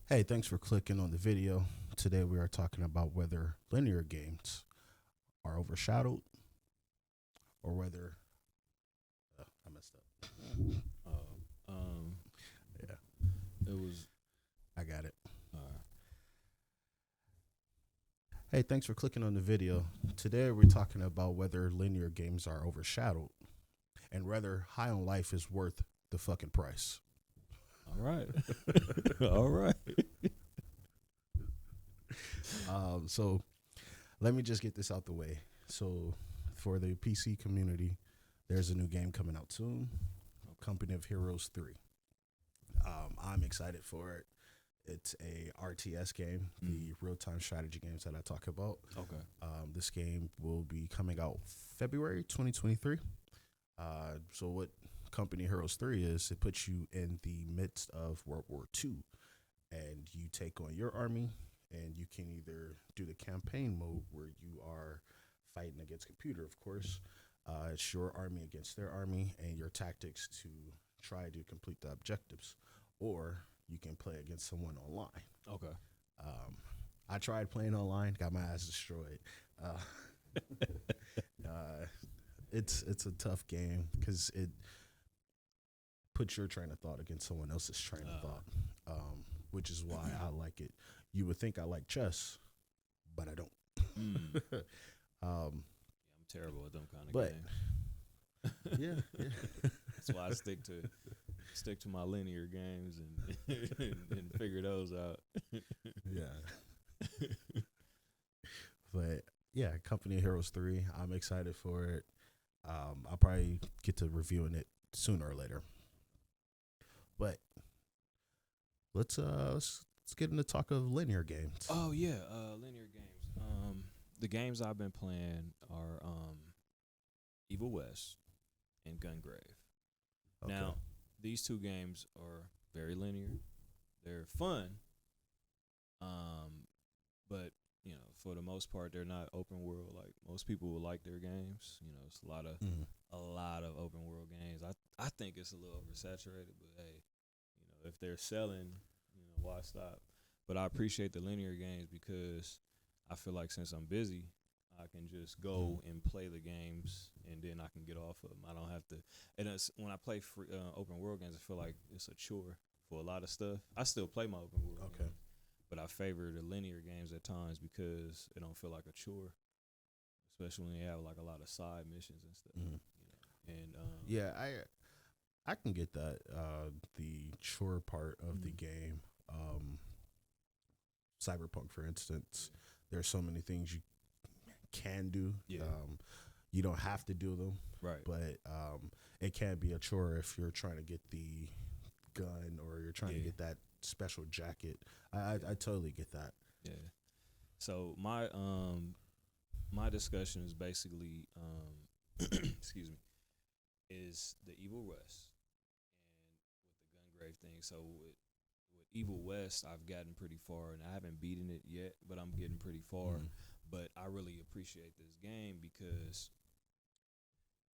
Hey, thanks for clicking on the video. Today we are talking about whether linear games are overshadowed or whether I messed up. Uh, um, Yeah, it was. I got it. Uh, Hey, thanks for clicking on the video. Today we're talking about whether linear games are overshadowed and whether High on Life is worth the fucking price. all right, all right. So let me just get this out the way. So for the PC community, there's a new game coming out soon, Company of Heroes 3. I'm excited for it. It's a RTS game, the real-time strategy games that I talk about. Okay. This game will be coming out February 2023. So what Company Heroes 3 is, it puts you in the midst of World War II, and you take on your army, and you can either do the campaign mode where you are fighting against computer, of course. It's your army against their army, and your tactics to try to complete the objectives, or you can play against someone online. Okay. I tried playing online, got my ass destroyed. Uh, uh, it's a tough game because it puts your train of thought against someone else's train of thought, which is why I like it. You would think I like chess, but I don't. Mm. Um, I'm terrible at them kind of but games. yeah. That's why I stick to my linear games and figure those out. Yeah. But yeah, Company of Heroes 3. I'm excited for it. I'll probably get to reviewing it sooner or later. But let's get into talk of linear games. Oh yeah, linear games. The games I've been playing are Evil West and Gungrave. Okay. Now, these two games are very linear. They're fun, but for the most part, they're not open world like most people would like their games. It's a lot of open world games. I think it's a little oversaturated, but hey, if they're selling, why stop? But I appreciate the linear games because I feel like since I'm busy, I can just go and play the games, and then I can get off of them. I don't have to. And when I play free, open world games, I feel like it's a chore for a lot of stuff. I still play my open world Okay. games, but I favor the linear games at times because it don't feel like a chore, especially when you have like a lot of side missions and stuff. Mhm. And Yeah, I can get that. The chore part of the game, Cyberpunk, for instance, there's so many things you can do. Yeah. You don't have to do them, right. but it can be a chore if you're trying to get the gun or you're trying to get that special jacket. I totally get that. Yeah. So my discussion is basically excuse me, is the Evil West and with the Gungrave thing. So with Evil West, I've gotten pretty far, and I haven't beaten it yet, but I'm getting pretty far. But I really appreciate this game because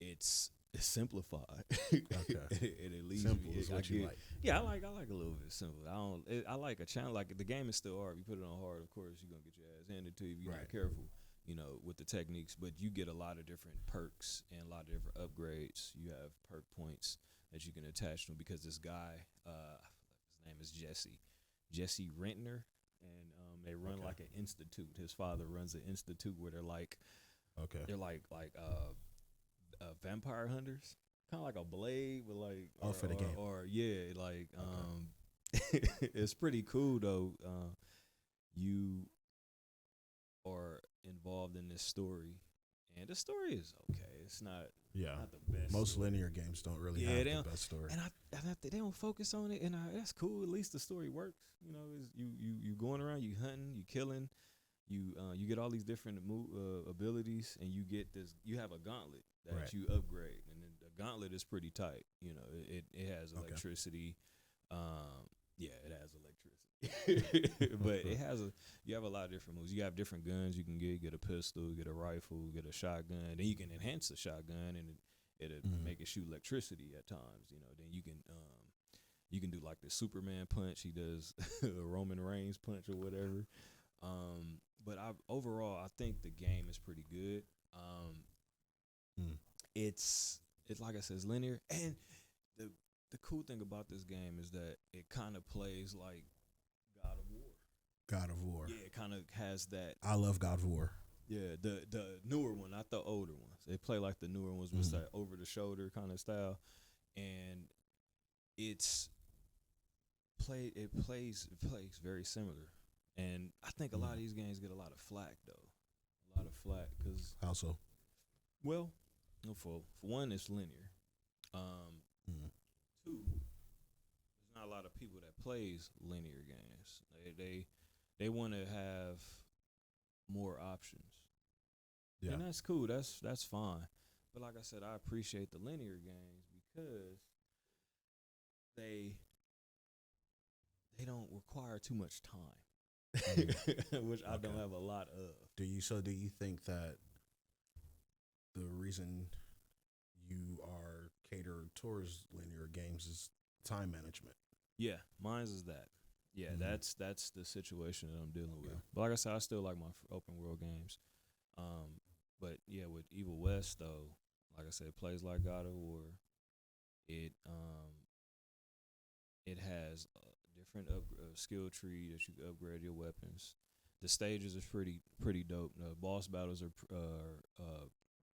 it's simplified. Okay. it leaves Simple me. is what you like. Yeah, I like a little bit simple. I like a challenge. Like the game is still hard. You put it on hard, of course, you're gonna get your ass handed to you if you're not careful. With the techniques, but you get a lot of different perks and a lot of different upgrades. You have perk points that you can attach to them because this guy, his name is Jesse Rentner, and they run like an institute. His father runs an institute where they're like vampire hunters, kind of like a blade, but like For the game. or yeah, like it's pretty cool though. You are involved in this story, and the story is okay. It's not not the best. Most story. linear games don't really have the best story. And they don't focus on it, and that's cool. At least the story works. Is you going around, you hunting, you killing, you get all these different abilities, and you get this. You have a gauntlet that you upgrade, and then the gauntlet is pretty tight. It has electricity. Yeah, it has electricity, but you have a lot of different moves. You have different guns you can get a pistol, get a rifle, get a shotgun. Then you can enhance the shotgun, and it'll make it shoot electricity at times. Then You can do like the Superman punch. He does a Roman Reigns punch or whatever. But overall, I think the game is pretty good. It's like I said, it's linear, and the cool thing about this game is that it kind of plays like God of War. God of War. Yeah, it kind of has that. I love God of War. Yeah, the newer one, not the older ones. They play like the newer ones with that over the shoulder kind of style, and it plays very similar. And I think a lot of these games get a lot of flack though, because How so? well, for one, it's linear. Two, there's not a lot of people that plays linear games. They want to have more options. Yeah. And that's cool. That's fine. But like I said, I appreciate the linear games because they don't require too much time, which I don't have a lot of. Do you think that the reason you are catered towards linear games is time management? Yeah, mine's is that. Yeah, that's the situation that I'm dealing with. But like I said, I still like my open world games. But yeah, with Evil West though, like I said, it plays like God of War. It has a different skill tree that you can upgrade your weapons. The stages is pretty dope. The boss battles are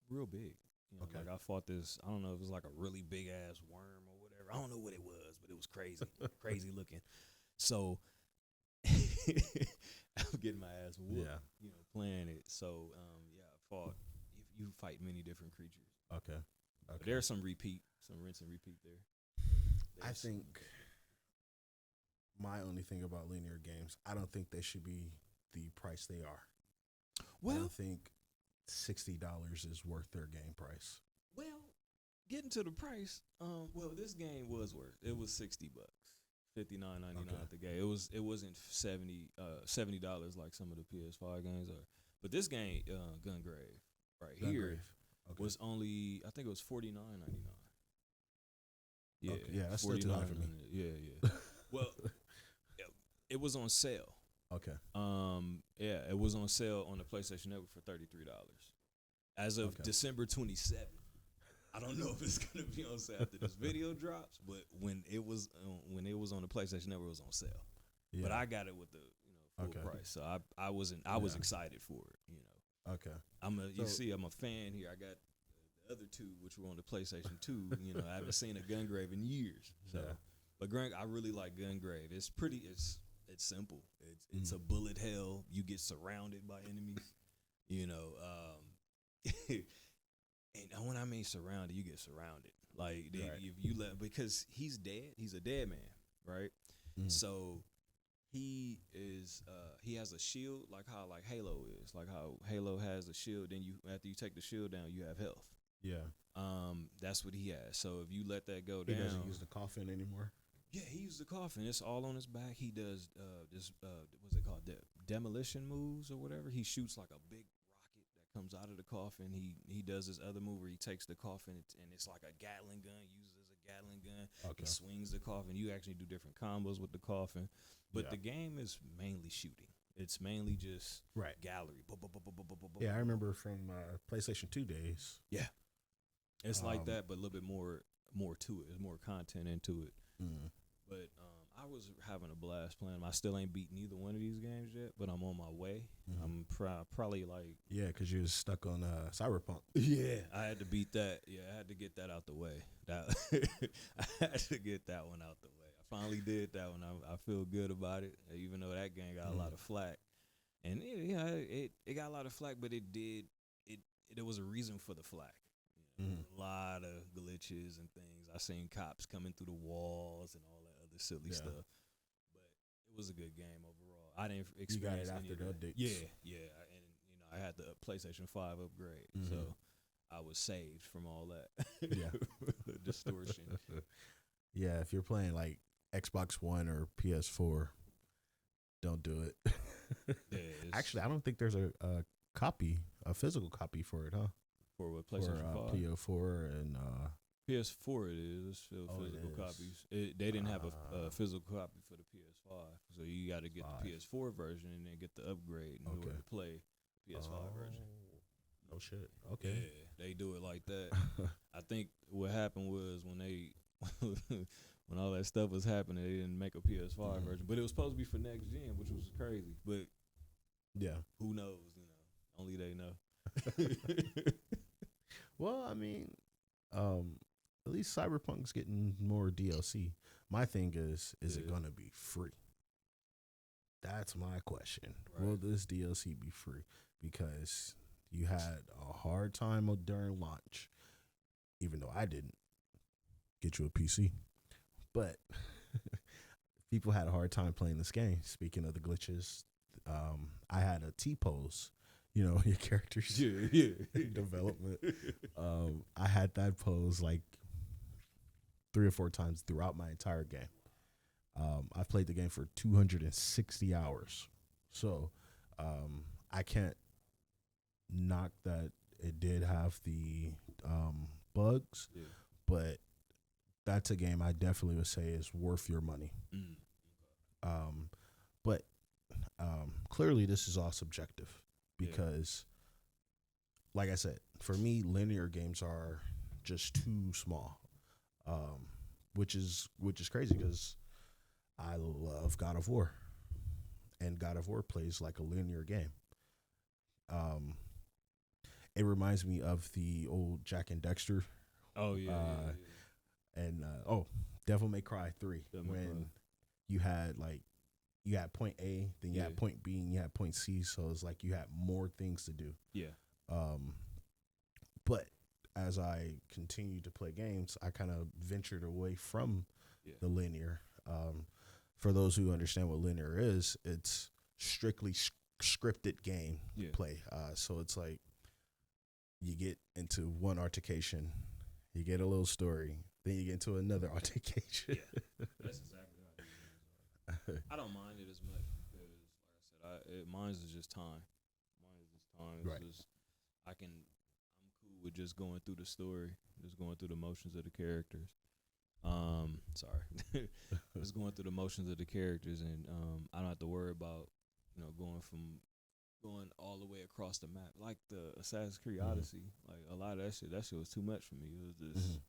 real big. You know, like I fought this. I don't know if it was like a really big ass worm or whatever. I don't know what it was, but it was crazy, crazy looking. So I'm getting my ass whooped. Yeah. You know, playing it. So I fought. You fight many different creatures. Okay. But there's some rinse and repeat there. I think my only thing about linear games, I don't think they should be the price they are. Well, I don't think $60 is worth their game price. Well, getting to the price, this game was worth. It was $60, $59.99 at the game. It wasn't $70 like some of the PS5 games are. But this game, Gungrave, here was only, I think it was $49.99. Yeah, yeah, that's still too high for me. Yeah. Well, it was on sale. Okay. It was on sale on the PlayStation Network for $33 as of December 27th. I don't know if it's gonna be on sale after this video drops, but when it was on the PlayStation Network, it was on sale. Yeah. But I got it with the full price, so I was excited for it. You know. Okay. I'm a fan here. I got the other two, which were on the PlayStation 2. You know, I haven't seen a Gungrave in years. So, but I really like Gungrave. It's pretty. It's simple. It's a bullet hell. You get surrounded by enemies. You know. And when I mean surrounded, you get surrounded. Like if you because he's dead. He's a dead man, right? So he has a shield like how Halo is. Like how Halo has a shield. Then after you take the shield down, you have health. Yeah. That's what he has. So if you let that go down, he doesn't use the coffin anymore. Yeah, he uses the coffin. It's all on his back. He does this what's it called? Demolition moves or whatever. He shoots like a big rocket that comes out of the coffin. He does this other move where he takes the coffin and it's like a Gatling gun. Uses as a Gatling gun. Okay. He swings the coffin. You actually do different combos with the coffin. But the game is mainly shooting. It's mainly just gallery. Yeah, I remember from PlayStation 2 days. Yeah. It's like that, but a little bit more to it. There's more content into it. But I was having a blast playing. I still ain't beaten either one of these games yet, but I'm on my way. I'm probably like... Yeah, because you was stuck on Cyberpunk. Yeah, I had to beat that. Yeah, I had to get that out the way. I had to get that one out the way. I finally did that one. I feel good about it, even though that game got a lot of flack. And it got a lot of flack, but there was a reason for the flack. A lot of glitches and things. I seen cops coming through the walls and all that other silly stuff. But it was a good game overall. I didn't experience you got it after the updates. Yeah, and I had the PlayStation 5 upgrade, so I was saved from all that. Distortion. Yeah, if you're playing like Xbox One or PS4, don't do it. Actually, I don't think there's a physical copy for it, huh? For what, PlayStation 5? PS4 and PS4 it is. It's still Oh, it physical is. copies. They didn't have a Ah. physical copy for the PS5, so you got to get Five. the PS4 version and then get the upgrade in order Okay. to play the PS5 version. Oh shit. Okay. Yeah, they do it like that. I think what happened was when they when all that stuff was happening, they didn't make a PS5 Mhm. version, but it was supposed to be for next gen, which was crazy. But Yeah. who knows? Only they know. Well, I mean, at least Cyberpunk's getting more DLC. My thing is it Yeah. gonna be free? That's my question. Right. Will this DLC be free? Because you had a hard time during launch, even though I didn't get you a PC. But people had a hard time playing this game. Speaking of the glitches, I had a T-pose. You know, your characters yeah. development. I had that pose like 3 or 4 times throughout my entire game. I've played the game for 260 hours. So I can't knock that it did have the bugs, Yeah. but that's a game I definitely would say is worth your money. Mm. But clearly this is all subjective Yeah. because, like I said, for me, linear games are just too small, which is crazy because I love God of War, and God of War plays like a linear game. It reminds me of the old Jack and Dexter, Oh yeah. and Devil May Cry 3, Devil May when Cry. you had point A, then you Yeah. had point B, and you had point C. So it's like you had more things to do. Yeah. But as I continued to play games, I kind of ventured away from Yeah. the linear. For those who understand what linear is, it's strictly scripted game Yeah. play. So it's like you get into one altercation, you get a little story, then you get into another altercation. Yeah. That's exactly how it is. I don't mind it as much because, like I said, mine is just time. Mine is just time. It's Right. just, I'm cool with just going through the story, just going through the motions of the characters. Sorry, just going through the motions of the characters, and I don't have to worry about going all the way across the map like the Assassin's Creed Mhm. Odyssey. Like a lot of that shit was too much for me. It was just Mhm.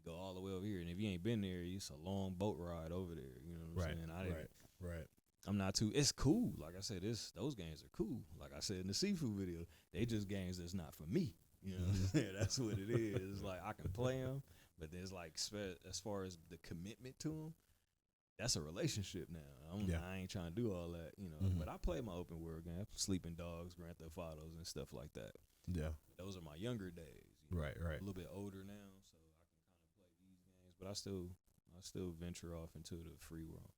go all the way over here, and if you ain't been there, it's a long boat ride over there. You know what I'm saying? Right. I'm not too. It's cool. Like I said, those games are cool. Like I said in the seafood video, they just games that's not for me. You know what I'm saying? That's what it is. It's like I can play them, but there's like as far as the commitment to them, that's a relationship now. I ain't trying to do all that, Mhm. But I play my open world game, Sleeping Dogs, Grand Theft Autos, and stuff like that. Yeah. Those are my younger days. Right. A little bit older now, so I can kind of play these games, but I still venture off into the free world.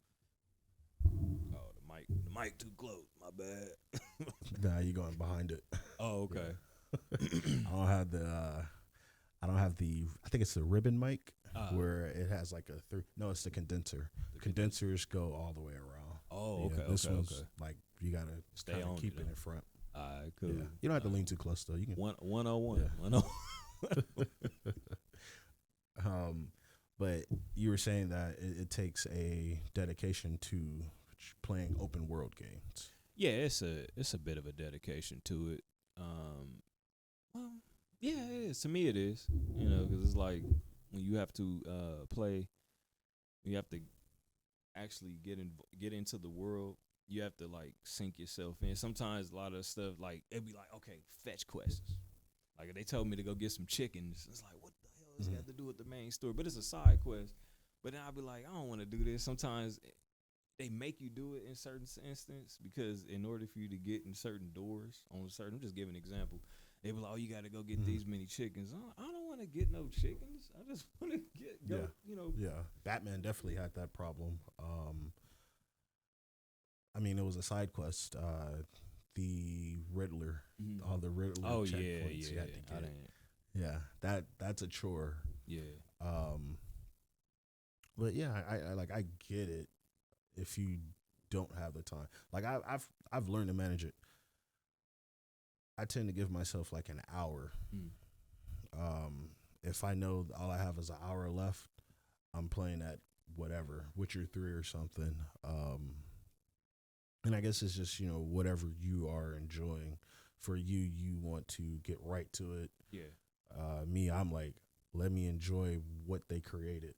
Oh, the mic too close. My bad. Nah, you're going behind it. Oh, okay. I don't have the. I think it's the ribbon mic where it has like a three. No, it's the condenser. Condensers go all the way around. Oh, Yeah, okay. this okay. one's like you gotta Stay kinda on keep it, it in front. All right, cool. Yeah, you don't have to lean too close though. You can. 101. Yeah. 101. But you were saying that it takes a dedication to playing open world games. Yeah, it's a bit of a dedication to it. Well, yeah, it is. To me, it is. Because it's like when you have to play, you have to actually get into the world. You have to like sink yourself in. Sometimes a lot of stuff like it'd be like, okay, fetch quests. Like if they told me to go get some chickens, it's like, what the hell does that have to do with the main story? But it's a side quest. But then I'll be like, I don't want to do this. Sometimes they make you do it in certain instances because in order for you to get in certain doors I'm just giving an example. They be like, oh, you got to go get these many chickens. I don't want to get no chickens. I just want to go. Yeah, Batman definitely had that problem. I mean, it was a side quest. The Riddler, all the Riddler checkpoints you had to get. Yeah, that's a chore. Yeah. But yeah, I get it if you don't have the time. Like I've learned to manage it. I tend to give myself like an hour. if I know all I have is an hour left, I'm playing at whatever, Witcher 3 or something. And I guess it's just, whatever you are enjoying. For you, you want to get right to it. Yeah. Me, I'm like, let me enjoy what they created.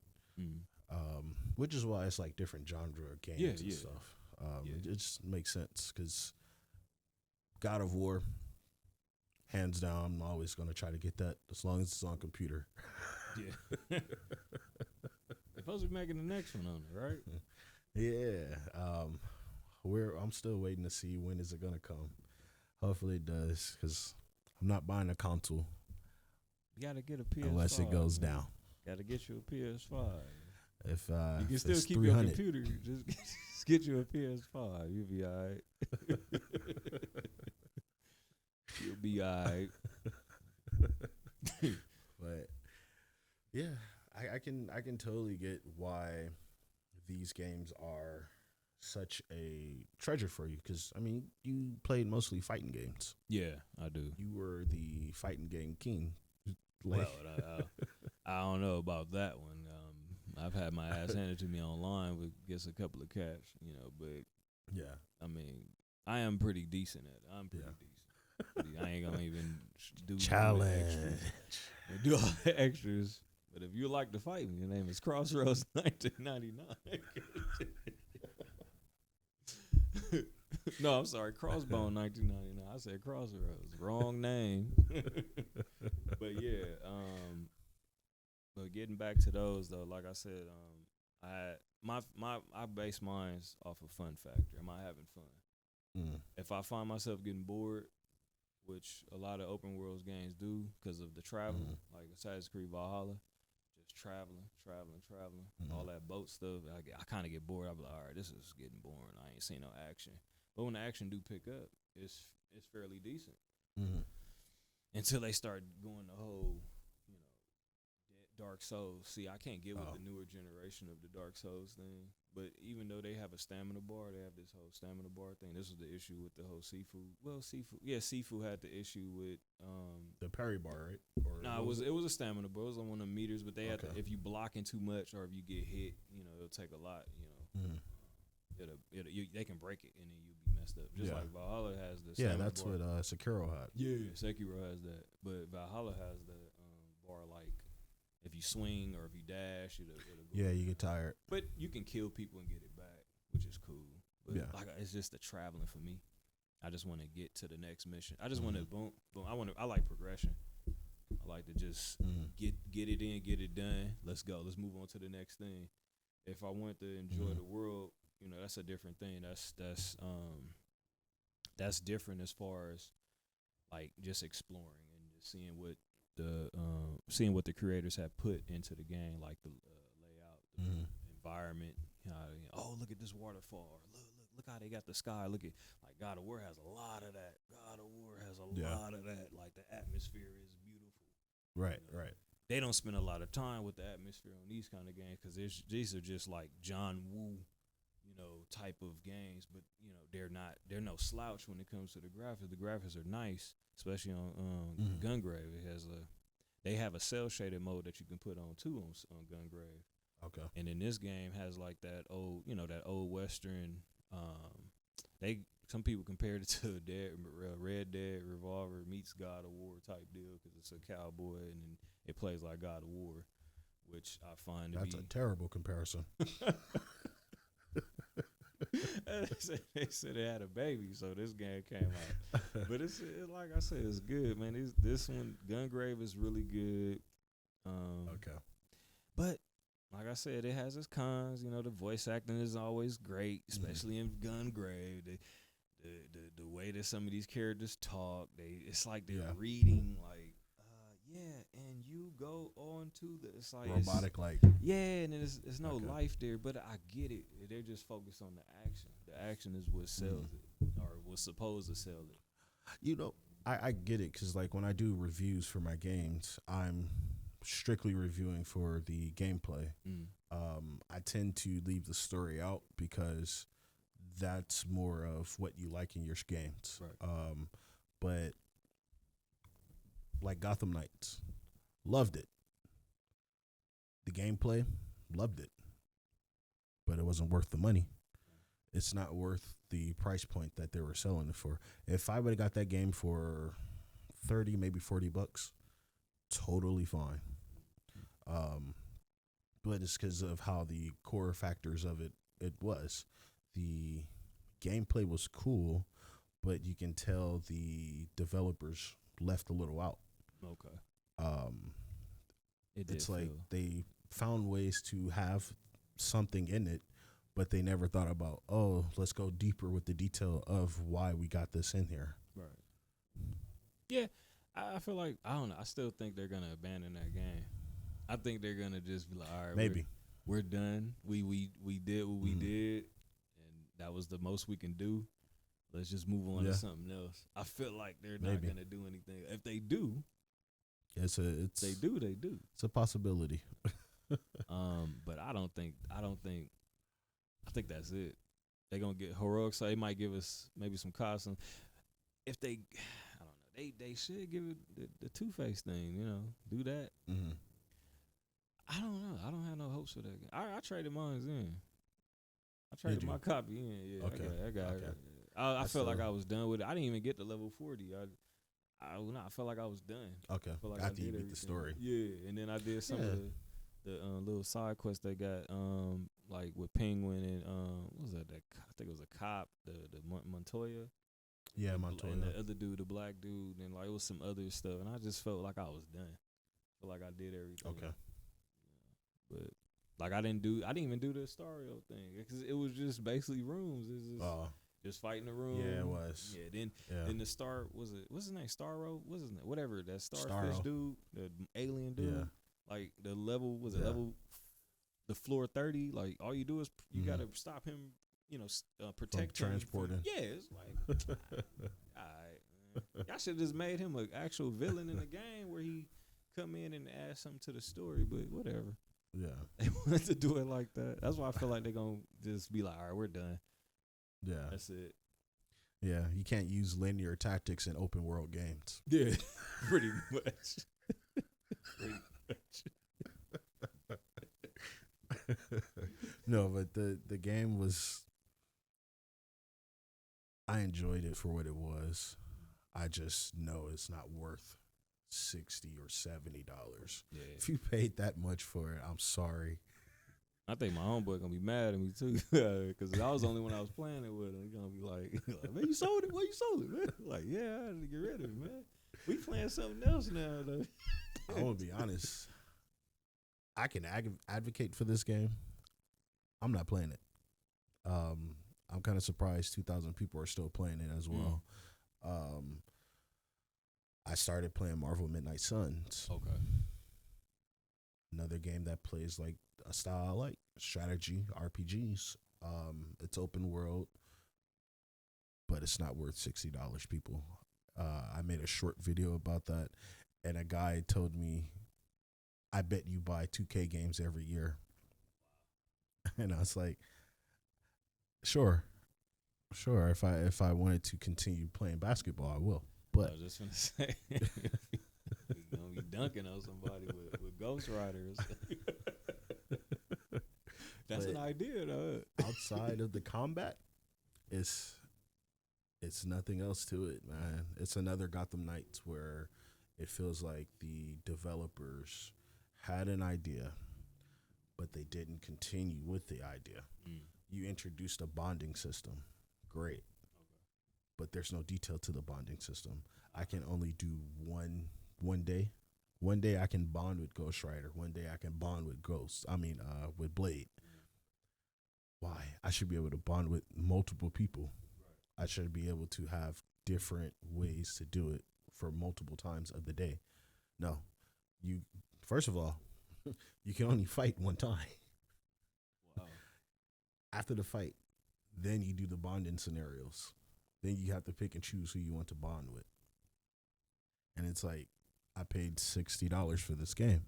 Which is why it's like different genre of games and stuff. It just makes sense because God of War, hands down, I'm always going to try to get that as long as it's on computer. Yeah. They're supposed to be making the next one on it, right? Yeah. I'm still waiting to see when is it going to come. Hopefully it does because I'm not buying a console. You got to get a PS5. Unless it goes down. Got to get you a PS5. If you can still keep 300. your computer. Just get you a PS5. You'll be all right. You'll be all right. But yeah, I can totally get why these games are such a treasure for you because I mean you played mostly fighting games. Yeah, I do. You were the fighting game king. Well, I don't know about that one. I've had my ass handed to me online with just a couple of cats, but yeah, I mean, I am pretty decent at it. I'm pretty decent. I ain't gonna even do challenge. Do all the extras. But if you like to fight me, your name is Crossroads 1999. No, I'm sorry, Crossbone 1999. I said Crossroads, wrong name. But yeah, but getting back to those though, like I said, I base mine off of fun factor. Am I having fun? If I find myself getting bored, which a lot of open world games do because of the travel, like Assassin's Creed Valhalla, just traveling, all that boat stuff. I kind of get bored. I'm like, all right, this is getting boring. I ain't seen no action. But when the action do pick up, it's fairly decent. Until they start going the whole, Dark Souls. See, I can't get with the newer generation of the Dark Souls thing. But even though they have a stamina bar, they have this whole stamina bar thing. This was the issue with the whole Sifu. Well, Sifu had the issue with the parry bar, right? No, it was a stamina bar. It was on one of the meters, but they had to, if you blocking too much or if you get hit, it'll take a lot. They can break it and then you'll be messed up. Just like Valhalla has the stamina that's bar. what Sekiro had. Yeah, Sekiro has that, but Valhalla has the bar like. If you swing or if you dash, it'll go you get tired. But you can kill people and get it back, which is cool. But it's just the traveling for me. I just want to get to the next mission. I just want to boom. I like progression. I like to just get it in, get it done. Let's go. Let's move on to the next thing. If I want to enjoy the world, that's a different thing. That's different as far as like just exploring and just seeing what the creators have put into the game, like the layout, the environment. Look at this waterfall. Look how they got the sky. Look at like God of War has a lot of that. God of War has a lot of that. Like the atmosphere is beautiful. Right. They don't spend a lot of time with the atmosphere on these kind of games because these are just like John Woo, type of games. But they're no slouch when it comes to the graphics. The graphics are nice. Especially on Gungrave, they have a cell shaded mode that you can put on too on Gungrave. Okay. And then this game has like that old Western. Some people compared it to Red Dead Revolver meets God of War type deal because it's a cowboy and then it plays like God of War, which I find that's a terrible comparison. They said they had a baby, so this game came out. But it's like I said, it's good, man. This one, Gungrave, is really good. Okay. But like I said, it has its cons. The voice acting is always great, especially in Gungrave. The way that some of these characters talk, it's like they're reading, like, and you go on to it's like robotic, like and then it's no life there. But I get it. They're just focused on the action. The action is what sells it, or was supposed to sell it. I get it because like when I do reviews for my games, I'm strictly reviewing for the gameplay. I tend to leave the story out because that's more of what you like in your games. Right. But like Gotham Knights, loved it. The gameplay, loved it, but it wasn't worth the money. It's not worth the price point that they were selling it for. If I would have got that game for 30, maybe $40, totally fine. But it's because of how the core factors of it was. The gameplay was cool, but you can tell the developers left a little out. Okay. Um, It did it's like feel- they found ways to have something in it, but they never thought about, oh, let's go deeper with the detail of why we got this in here. right. Yeah, I feel like I don't know. I still think they're gonna abandon that game. I think they're gonna just be like, all right, Maybe. we're done. We did what we Mhm. did, and that was the most we can do. Let's just move on Yeah. to something else. I feel like they're not Maybe. gonna do anything. If they do, It's they do. it's a possibility. But I think that's it. They're gonna get heroic, so they might give us maybe some costumes. If they, I don't know, they should give it the Two-Face thing. Do that. Mm-hmm. I don't know. I don't have no hopes for that game. I traded mine in. I traded you? my copy in. Yeah, Okay. I got Okay. it. I That's felt like the- I was done with it. I didn't even get to level 40. I felt like I was done. Okay. I felt like After I you did beat the everything. story. Yeah, and then I did some of the little side quests they got, like with Penguin and what was that? I think it was a cop, the Montoya. Yeah, and Montoya. the other dude, the black dude, and like it was some other stuff, and I just felt like I was done. Felt like I did everything. Okay. But like I didn't even do the Stario thing because it was just basically rooms. It's just fighting the room. Yeah, it was. Yeah. Yeah. Then the star what's his name? Starro? What's his name? Whatever that starfish Starro. dude, the alien dude. Yeah. Like the level was it Yeah. level the floor 30. Like all you do is you Mhm. gotta stop him. Protect him transporting. Yeah, it's like all right. Y'all should have just made him an actual villain in the game where he come in and add something to the story. But whatever. Yeah. They wanted to do it like that. That's why I feel like they're gonna just be like, all right, we're done. Yeah. That's it. Yeah. You can't use linear tactics in open world games. Yeah, pretty much. Pretty much. No, but the game was. I enjoyed it for what it was. I just know it's not worth $60 or $70. Yeah. If you paid that much for it, I'm sorry. I think my homeboy gonna be mad at me too, because I was the only one I was playing it with. He gonna be like, man, you sold it? Why you sold it, man? Like, yeah, I had to get rid of it, man. We playing something else now, though. I want to be honest. I can advocate for this game. I'm not playing it. I'm kind of surprised 2,000 people are still playing it as well. I started playing Marvel Midnight Suns. Okay. Another game that plays like a style I like, strategy, RPGs. It's open world, but it's not worth $60, people. I made a short video about that, and a guy told me, I bet you buy 2K games every year. And I was like, sure. If I wanted to continue playing basketball, I will. I But was just gonna say, he's gonna be dunking on somebody with Ghost Riders. That's an But idea, though. outside of the combat, it's nothing else to it, man. It's another Gotham Knights where it feels like the developers had an idea, but they didn't continue with the idea. You introduced a bonding system. Great. But there's no detail to the bonding system. I can only do one day. One day I can bond with Ghost Rider. One day I can bond with with Blade. Why? I should be able to bond with multiple people. I should be able to have different ways to do it for multiple times of the day. No. First of all, you can only fight one time. Wow. After the fight, then you do the bonding scenarios. Then you have to pick and choose who you want to bond with. And it's like, I paid $60 for this game.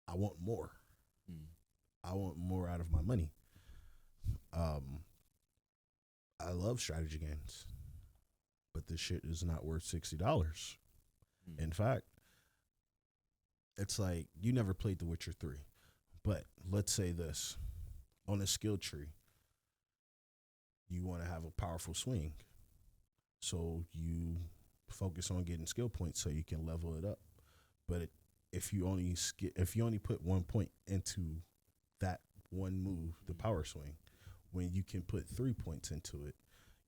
I want more. I want more out of my money. I love strategy games, but this shit is not worth $60. In fact, it's like you never played The Witcher 3, but let's say this on a skill tree, you want to have a powerful swing, so you focus on getting skill points so you can level it up. But if you only put 1 point into that one move, the power swing, when you can put 3 points into it,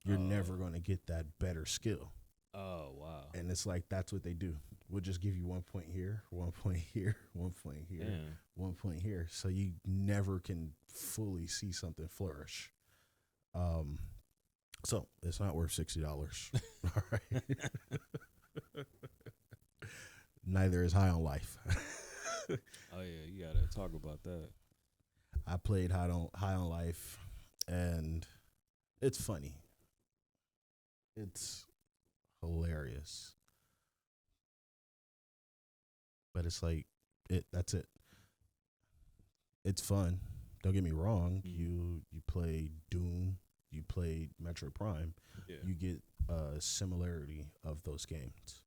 you're never going to get that better skill. Oh, wow. And it's like that's what they do. We'll just give you 1 point here, 1 point here, 1 point here, Damn. 1 point here, so you never can fully see something flourish. So it's not worth $60. All right. Neither is High on Life. Oh yeah, you gotta talk about that. I played High on Life, and it's funny. It's hilarious, but it's like that's it. It's fun. Don't get me wrong. You play Doom. You played Metroid Prime. Yeah. You get a similarity of those games.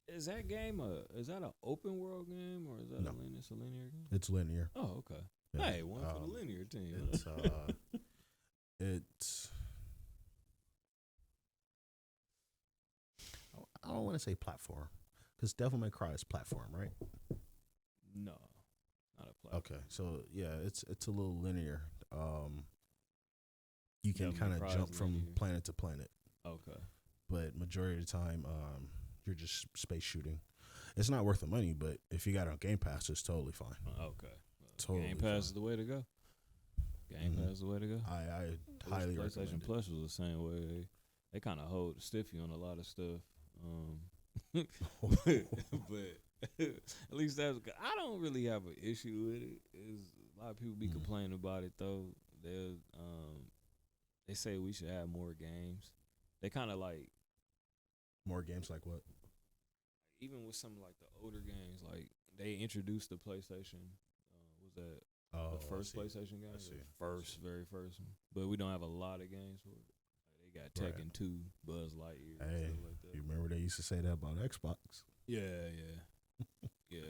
Is that game is that an open world game or is that No. a linear game? It's linear. Oh, okay. Yeah. Hey, one for the linear team. It's it's. I don't want to say platform, because Devil May Cry is platform, right? No, not a platform. Okay, so yeah, it's a little linear. You can Devil May kind of Cry is jump from linear. planet to planet, Okay. but majority of the time, you're just space shooting. It's not worth the money, but if you got it on Game Pass, it's totally fine. Okay. Totally Game Pass fine. is the way to go. Game Mhm. Pass is the way to go. I wish highly PlayStation recommend it. Plus was the same way. They kind of hold stiffy on a lot of stuff. But at least that's. I don't really have an issue with it. A lot of people be Mhm. complaining about it though. They say we should have more games. They kind of like More games like what? even with some like the older games, like they introduced the PlayStation. Was that Oh, the first I see. PlayStation game? I see. Very first one. But we don't have a lot of games for it. Like they got Right. Tekken 2, Buzz Lightyear, Hey, and stuff like that. you remember they used to say that about Xbox? Yeah. Yeah,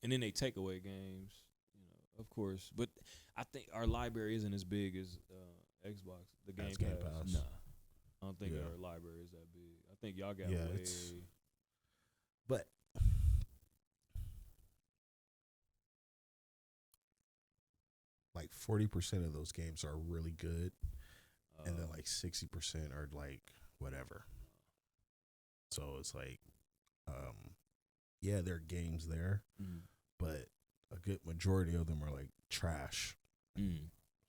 and then they take away games, of course. But I think our library isn't as big as Xbox. The Game As Pass. Game Pass. Nah, I don't think Yeah. our library is that big. I think y'all got Yeah, way. But like 40% of those games are really good, and then like 60% are like whatever. So it's like, yeah, there are games there, mm, but a good majority of them are like trash. mm,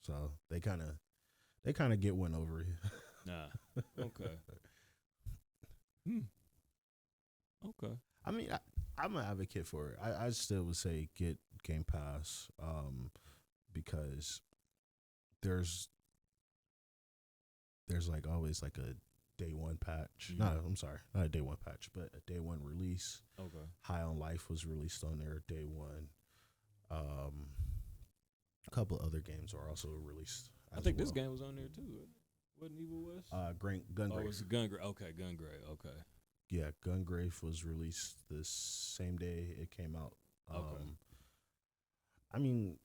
So they kind of get one over you. nah. Okay. Okay. I mean, I'm an advocate for it. I still would say get Game Pass, because there's like always like a day one patch. Mhm. I'm sorry, not a day one patch, but a day one release. Okay. High on Life was released on there day one. A couple of other games are also released. I think this game was on there too. Wasn't Evil West? Gungrave. Oh, it was Gungrave. Okay, Gungrave. Okay. Yeah, Gungrave was released the same day it came out. Okay. I mean,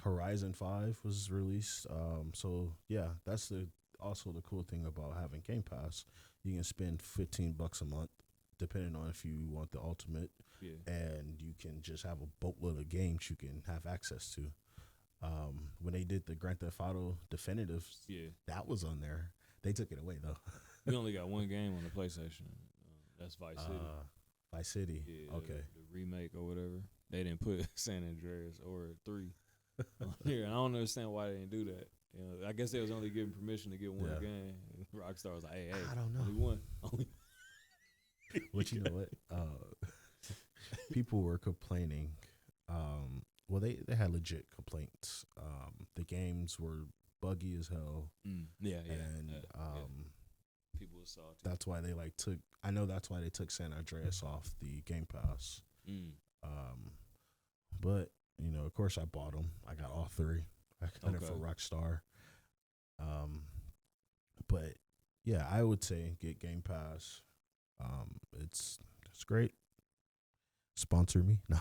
Horizon 5 was released. So yeah, that's also the cool thing about having Game Pass. You can spend $15 a month, depending on if you want the ultimate, Yeah. and you can just have a boatload of games you can have access to. When they did the Grand Theft Auto Definitives, Yeah. that was on there. They took it away though. We only got one game on the PlayStation. That's Vice City. Vice City. Yeah. Okay. The remake or whatever. They didn't put San Andreas or 3 on here. And I don't understand why they didn't do that. I guess they was only given permission to get one Yeah. game. And Rockstar was like, hey, I don't know. only one. Only. But you know what? People were complaining. Well, they had legit complaints. The games were buggy as hell, Yeah. and People were salty. that's why they took. I know that's why they took San Andreas off the Game Pass. But of course, I bought them. I got all three. I got it for Okay. Rockstar. But yeah, I would say get Game Pass. It's great. Sponsor me. No.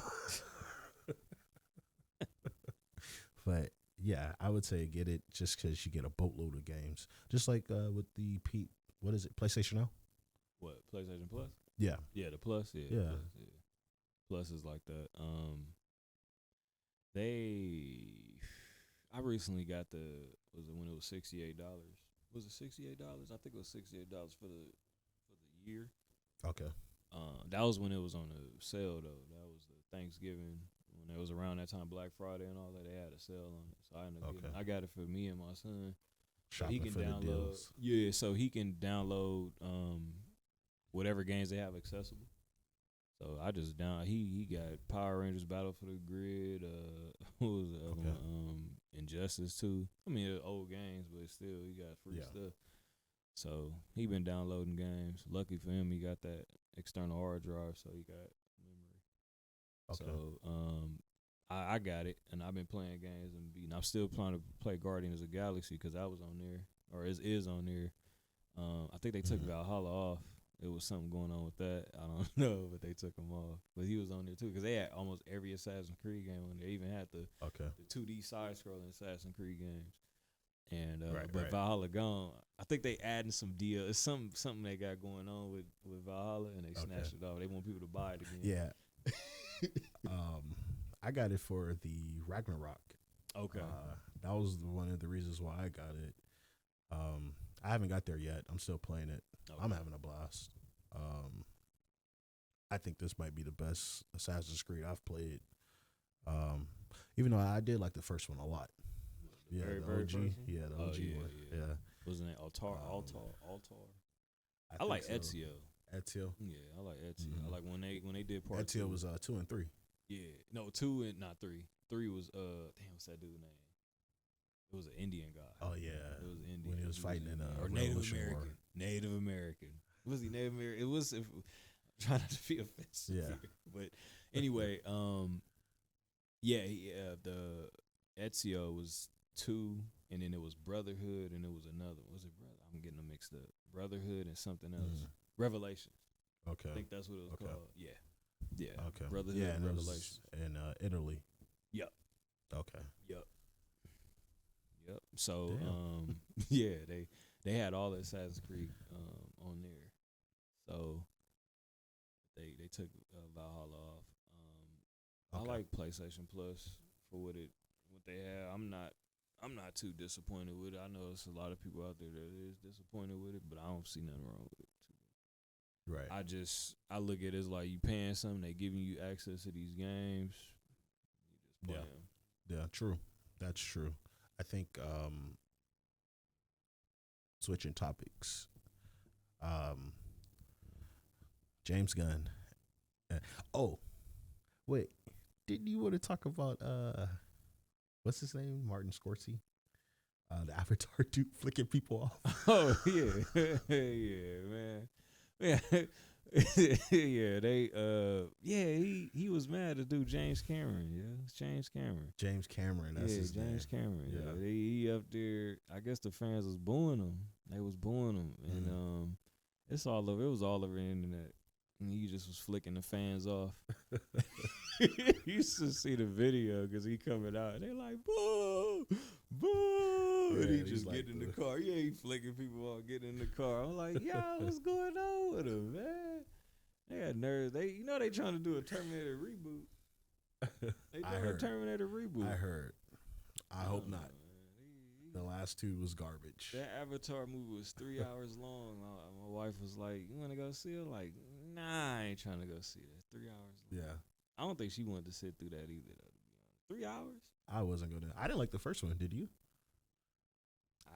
But yeah, I would say get it just because you get a boatload of games. Just like with the what is it, PlayStation Now? What, PlayStation Plus? Yeah. Yeah, the Plus. Yeah, Yeah. Plus, yeah. Plus is like that. I recently got was it when it was $68? Was it $68? I think it was $68 for the year. Okay. That was when it was on a sale though. That was the Thanksgiving when it was around that time, Black Friday and all that. They had a sale on it, so I ended up getting it. I got it for me and my son. Shopping so he can for download. the deals. Yeah, so he can download whatever games they have accessible. So I just he got Power Rangers Battle for the Grid. What was the other one? Injustice 2. I mean, they're old games, but still, he got free stuff. So he been downloading games. Lucky for him, he got that external hard drive, so he got memory. Okay. So I got it, and I've been playing games and beating. I'm still planning to play Guardians of the Galaxy because I was on there, or is on there. I think they took Valhalla off. It was something going on with that. I don't know, but they took him off. But he was on there too because they had almost every Assassin's Creed game on there. They even had the 2D side-scrolling Assassin's Creed games. And but Valhalla gone. I think they adding some deal. It's something they got going on with Valhalla, and they snatched it off. They want people to buy it again. Yeah. I got it for the Ragnarok. Okay. That was one of the reasons why I got it. I haven't got there yet. I'm still playing it. Okay. I'm having a blast. I think this might be the best Assassin's Creed I've played. Even though I did like the first one a lot. Yeah, the OG. Yeah, the OG one. Yeah. Wasn't it Altar? I like Ezio. Ezio. Yeah, I like Ezio. I like when they did part Ezio 2. was 2 and 3. Yeah, no 2 and not 3. 3 was damn, what's that dude's name? It was an Indian guy. Oh yeah, it was Indian when he was fighting in or Native American. War. Native American. Was he Native American? It was. I'm trying not to be offensive. Yeah. Here. But anyway, the Ezio was 2, and then it was Brotherhood, and it was another. Was it Brother? I'm getting them mixed up. Brotherhood and something else. Revelation. Okay. I think that's what it was called. Yeah. Yeah. Okay. Brotherhood and Revelation. In Italy. Yep. Okay. Yep. So yeah, they had all the Assassin's Creed on there. So they took Valhalla off. I like PlayStation Plus for what they have. I'm not too disappointed with it. I know there's a lot of people out there that is disappointed with it, but I don't see nothing wrong with it. Right. I look at it as like you paying something, they giving you access to these games. You just play them. Yeah, true. That's true. I think switching topics. James Gunn. Oh, wait. Didn't you want to talk about what's his name? Martin Scorsese? The Avatar dude flicking people off. Oh yeah. Yeah, man. Yeah. Yeah, he was mad at dude James Cameron. Yeah, it's James Cameron. That's his name. James Cameron. Yeah, he up there. I guess the fans was booing him. They was booing him, and it was all over the internet. And he just was flicking the fans off. You used to see the video because he coming out. And they like boo, boo, and he just getting in the car. Yeah, he flicking people off, getting in the car. I'm like, yo, what's going on with him, man? They had nerves. They trying to do a Terminator reboot. They doing a Terminator reboot. I heard. I hope not. The last 2 was garbage. That Avatar movie was 3 hours long. My wife was like, "You want to go see it?" Like, nah, I ain't trying to go see that. 3 hours long. Yeah. I don't think she wanted to sit through that either, though, to be honest. 3 hours? I wasn't going to. I didn't like the first one. Did you?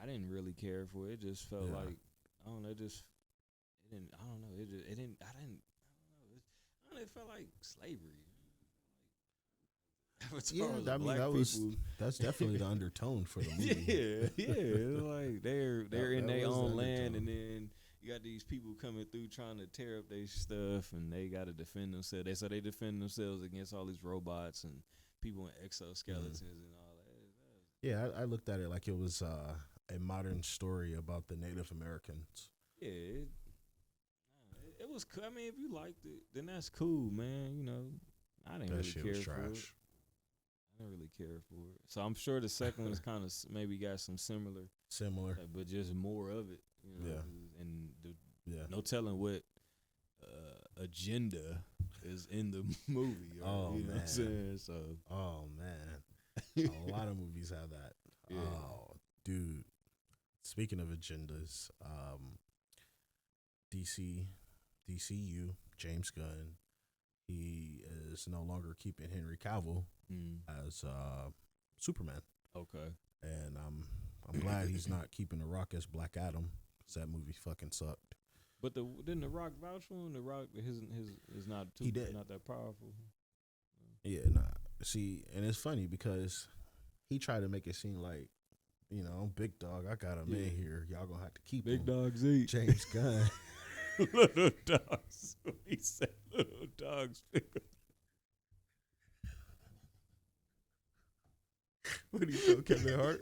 I didn't really care for it. It just felt like, I don't know, it felt like slavery. That's definitely the undertone for the movie. Yeah. Like they're in their own land, and then you got these people coming through trying to tear up their stuff, and they got to defend themselves. They defend themselves against all these robots and people in exoskeletons and all that. Yeah, I looked at it like it was a modern story about the Native Americans. Yeah, it was. I mean, if you liked it, then that's cool, man. You know, I didn't That really shit care was for it. trash. I didn't really care for it. So I'm sure the second one is kind of maybe got some similar, Similar. but just more of it. You know, Yeah. and Yeah. no telling what agenda is in the movie. Or, you know what I'm saying? So. Oh man. A lot of movies have that. Yeah. Oh, dude. Speaking of agendas, DCU, James Gunn, he is no longer keeping Henry Cavill as Superman. Okay. And I'm glad he's not keeping The Rock as Black Adam, because that movie fucking sucked. But didn't The Rock vouch for him? The Rock his is not too He did. not that powerful. Yeah, nah. See, and it's funny because he tried to make it seem like, you know, I'm big dog. I got him in here. Y'all gonna have to keep him. Big dogs eat. James Gunn. Little dogs. He said little dogs. What do you tell Kevin Hart?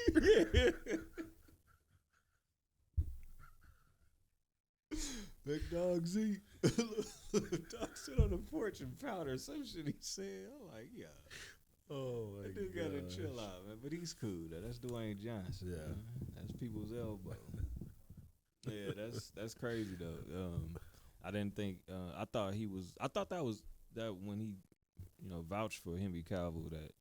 Big dogs eat. Little dogs sit on the porch and powder. Some shit he said. I'm like, yeah. Oh my That dude gotta chill out, man. But he's cool though. That's Dwayne Johnson. Yeah. Man. That's people's elbow. Yeah, that's crazy though. I didn't think. I thought that when he, vouched for Henry Cavill that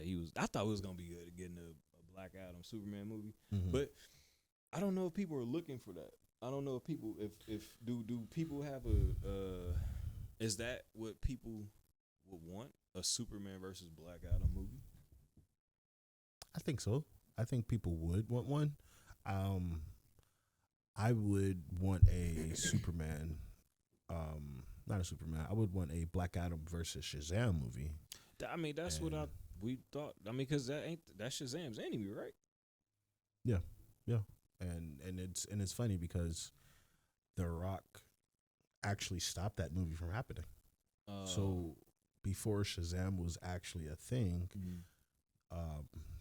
he was. I thought it was gonna be good at getting a Black Adam Superman movie, but I don't know if people are looking for that. I don't know if people do people have is that what people would want, a Superman versus Black Adam movie? I think so. I think people would want one. I would want a Superman, not a Superman. I would want a Black Adam versus Shazam movie. I mean, that's what we thought. I mean, because that's Shazam's enemy, right? Yeah, yeah, and it's funny because The Rock actually stopped that movie from happening. So before Shazam was actually a thing,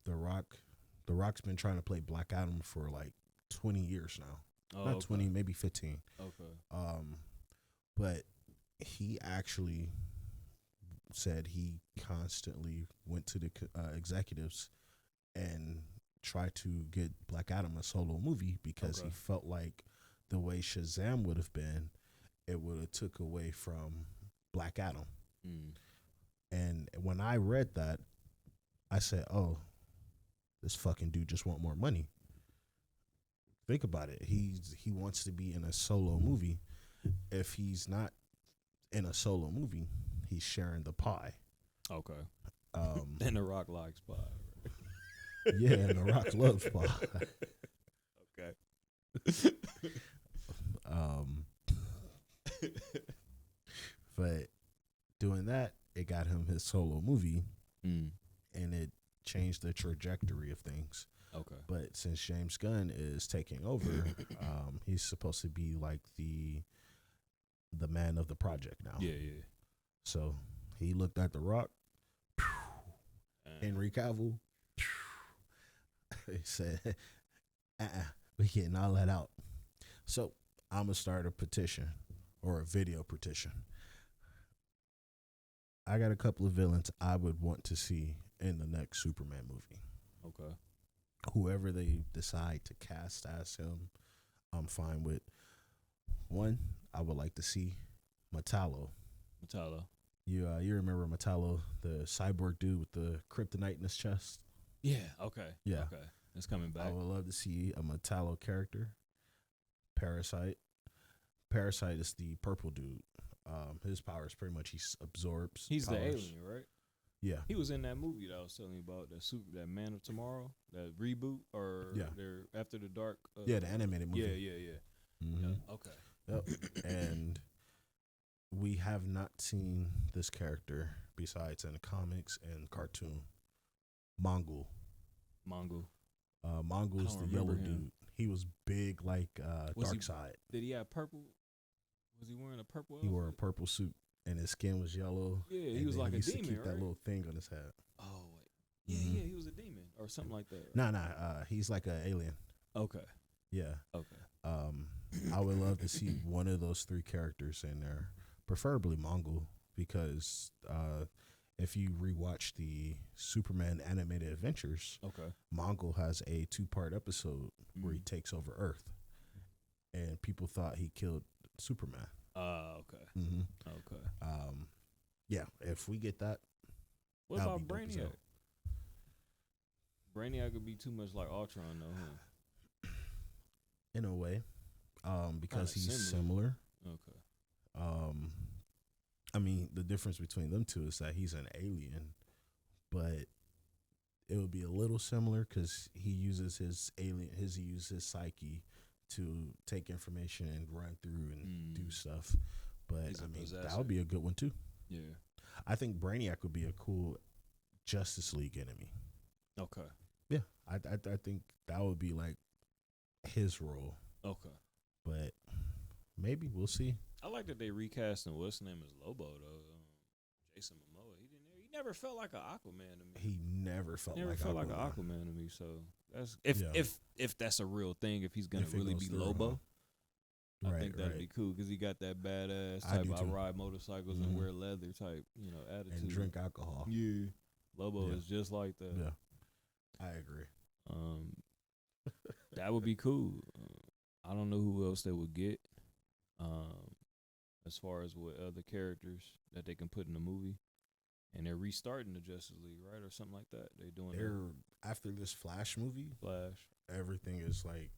The Rock's been trying to play Black Adam for like 20 years now. Not okay. 20, maybe 15. Okay. But he actually said he constantly went to the executives and tried to get Black Adam a solo movie because he felt like the way Shazam would have been, it would have took away from Black Adam. And when I read that, I said, oh, this fucking dude just want more money. Think about it. He wants to be in a solo movie. If he's not in a solo movie, he's sharing the pie. Okay. And The Rock likes pie. Right? Yeah, and The Rock loves pie. Okay. But doing that, it got him his solo movie, and it changed the trajectory of things. Okay. But since James Gunn is taking over, he's supposed to be like the man of the project now. Yeah, yeah. So he looked at The Rock, Henry Cavill. He said, we getting all that out. So I'm going to start a petition or a video petition. I got a couple of villains I would want to see in the next Superman movie. Okay. Whoever they decide to cast as him, I'm fine with. One, I would like to see Metallo. You remember Metallo, the cyborg dude with the kryptonite in his chest? Yeah, okay. Yeah. Okay. It's coming back. I would love to see a Metallo character. Parasite is the purple dude. His power is pretty much he absorbs. He's powers. the alien, right? Yeah. He was in that movie that I was telling you about, that Man of Tomorrow, that reboot, or they're After the Dark. The animated movie. Yeah. Mm-hmm. Yeah. Okay. Yep. And we have not seen this character besides in the comics and cartoon. Mongul. Mongul's the yellow dude. He was big like Darkseid. Did he have purple? Was he wearing a purple outfit? He wore a purple suit and his skin was yellow. Yeah, he was like a demon, to keep right? that little thing on his head. Oh, wait. Yeah, he was a demon or something like that. Right? Nah, he's like an alien. Okay. Yeah. Okay. I would love to see one of those three characters in there, preferably Mongul. because if you rewatch the Superman animated adventures, Okay. Mongol has a 2-part episode where he Mm. takes over Earth, and people thought he killed Superman. Okay. Mm-hmm. Okay. Yeah, if we get that, What that'll about be dope as hell. Brainiac? Brainiac would be too much like Ultron, though, huh? in a way, because Kinda he's similar. similar. Okay. I mean, the difference between them two is that he's an alien, but it would be a little similar because he uses his psyche to take information and run through and do stuff. But He's a I mean, that possessor. would be a good one too. Yeah. I think Brainiac would be a cool Justice League enemy. Okay. Yeah, I think that would be like his role, Okay. but maybe we'll see. I like that they recasting what's his name as Lobo though. Jason Momoa. He never felt like an Aquaman to me. He never felt Never like felt like an Aquaman. Aquaman to me. So that's Yeah. if that's a real thing. If he's gonna If it really goes be through, Lobo, I Right, think that'd right. be cool because he got that badass I type. do I too. ride motorcycles Mhm. and wear leather type, attitude. And drink alcohol. Yeah, Lobo Yeah. is just like that. Yeah, I agree. That would be cool. I don't know who else they would get. As far as what other characters that they can put in the movie, and they're restarting the Justice League, right, or something like that. They doing They're after this Flash movie, Flash. everything is like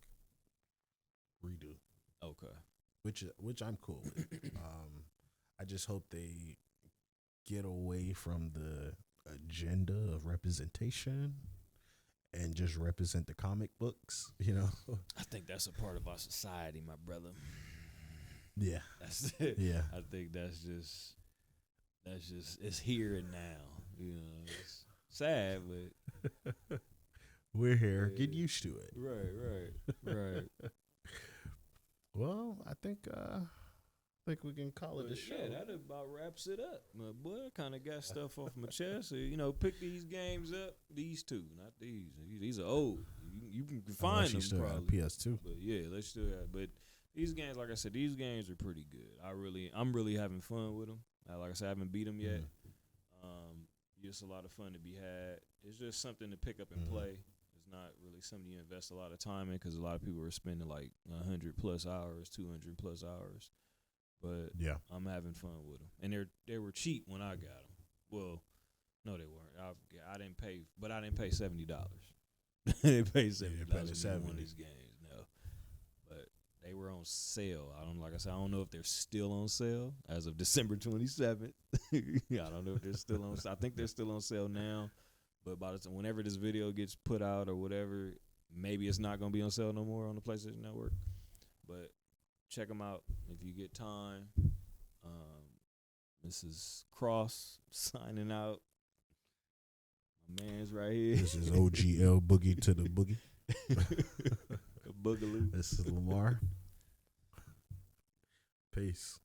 redo, Okay. which I'm cool with. I just hope they get away from the agenda of representation and just represent the comic books. I think that's a part of our society, my brother. Yeah, That's it. yeah. I think that's just it's here and now. It's sad, but We're here. Yeah. Get used to it. right. Well, I think we can call it a show. Yeah, that about wraps it up. My boy, kind of got stuff off my chest. So, pick these games up. These two, not these. These are old. You can find Unless you them still got a probably. PS2. But yeah, let's still have. But these games, like I said, these games are pretty good. I'm really having fun with them. Like I said, I haven't beat them yet. Just a lot of fun to be had. It's just something to pick up and play. It's not really something you invest a lot of time in because a lot of people are spending like 100+ hours, 200+ hours. But Yeah. I'm having fun with them, and they were cheap when I got them. Well, no, they weren't. I didn't pay, but I didn't pay $70. I didn't pay $70 pay the for $70. one of these games. No, but they were on sale. Like I said, I don't know if they're still on sale as of December 27th. I don't know if they're still on. I think they're still on sale now, but by the time whenever this video gets put out or whatever, maybe it's not gonna be on sale no more on the PlayStation Network. But check them out if you get time. This is Cross signing out. My man's right here. This is OGL Boogie to the Boogie. Boogaloo. This is Lamar. Peace.